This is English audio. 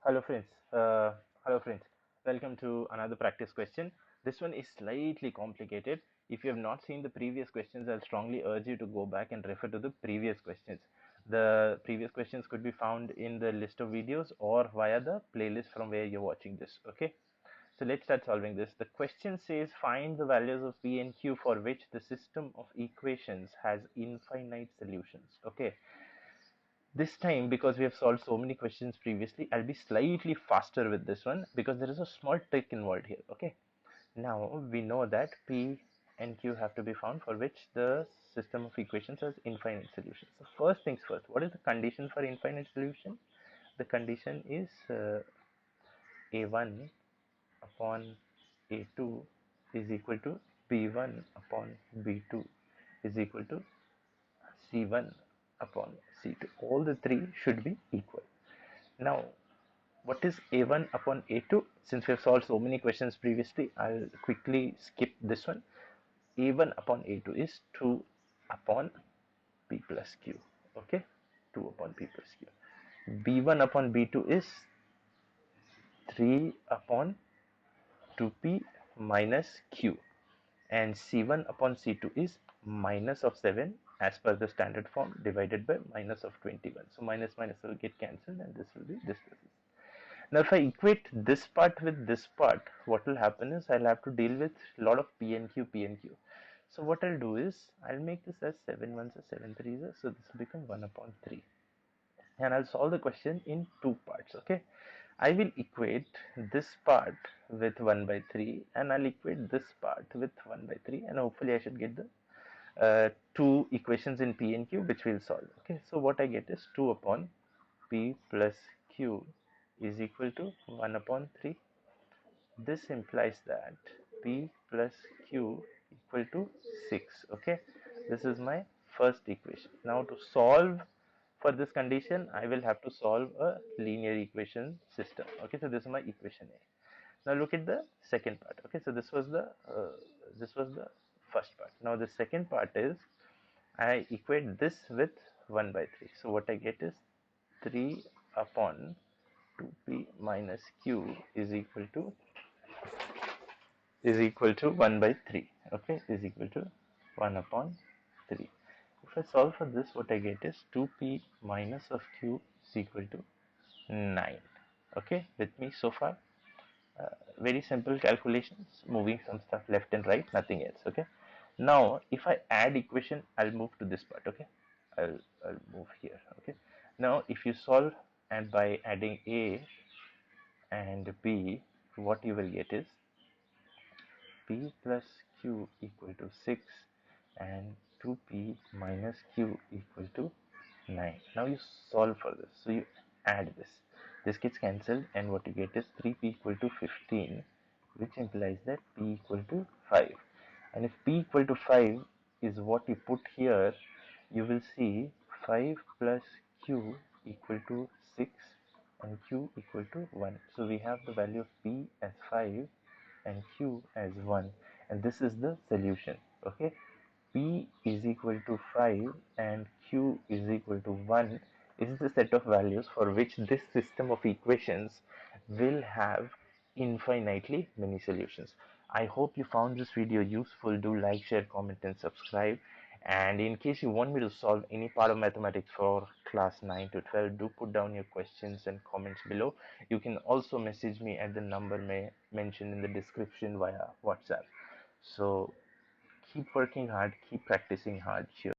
Hello friends. Hello friends. Welcome to another practice question. This one is slightly complicated. If you have not seen the previous questions, I'll strongly urge you to go back and refer to the previous questions. The previous questions could be found in the list of videos or via the playlist from where you're watching this. Okay. So let's start solving this. The question says find the values of P and Q for which the system of equations has infinite solutions. Okay. This time, because we have solved so many questions previously, I'll be slightly faster with this one because there is a small trick involved here. Okay, now we know that P and Q have to be found for which the system of equations has infinite solutions. So first things first, what is the condition for infinite solution? The condition is A1 upon A2 is equal to B1 upon B2 is equal to C1 upon C2. All the three should be equal. Now, what is A1 upon A2? Since we have solved so many questions previously, I'll quickly skip this one. A1 upon A2 is 2 upon P plus Q. Okay, 2 upon P plus Q. B1 upon B2 is 3 upon 2P minus Q. And C1 upon C2 is minus of 7 as per the standard form divided by minus of 21. So minus minus will get cancelled and this will be this. Now if I equate this part with this part, what will happen is I'll have to deal with a lot of P and Q, P and Q. So what I'll do is I'll make this as 7 ones are 7 threes are, so this will become 1 upon 3. And I'll solve the question in two parts. Okay, I will equate this part with 1 by 3 and I'll equate this part with 1 by 3 and hopefully I should get the two equations in P and Q which we'll solve. Okay, so what I get is 2 upon P plus Q is equal to 1 upon 3. This implies that P plus Q equal to 6. Okay, this is my first equation. Now to solve for this condition, I will have to solve a linear equation system. Okay, so this is my equation A. Now look at the second part. Okay, so this was the first part. Now the second part is I equate this with 1 by 3. So what I get is 3 upon 2P minus Q is equal to 1 by 3. Okay, is equal to 1 upon 3. If I solve for this, what I get is 2P minus of Q is equal to 9. Okay, with me so far? Very simple calculations, moving some stuff left and right, nothing else. Okay, now if I add equation, I'll move to this part. Okay, I'll move here. Okay, now if you solve and by adding A and B, what you will get is P plus Q equal to 6 and 2P minus Q equal to 9. Now you solve for this. So you add this. This gets cancelled and what you get is 3P equal to 15, which implies that P equal to 5. And if P equal to 5 is what you put here, you will see 5 plus Q equal to 6 and Q equal to 1. So we have the value of P as 5 and Q as 1, and this is the solution. Okay, P is equal to 5 and Q is equal to 1 is the set of values for which this system of equations will have infinitely many solutions. I hope you found this video useful. Do like, share, comment and subscribe. And in case you want me to solve any part of mathematics for class 9 to 12, do put down your questions and comments below. You can also message me at the number mentioned in the description via WhatsApp. So keep working hard, keep practicing hard. Cheers.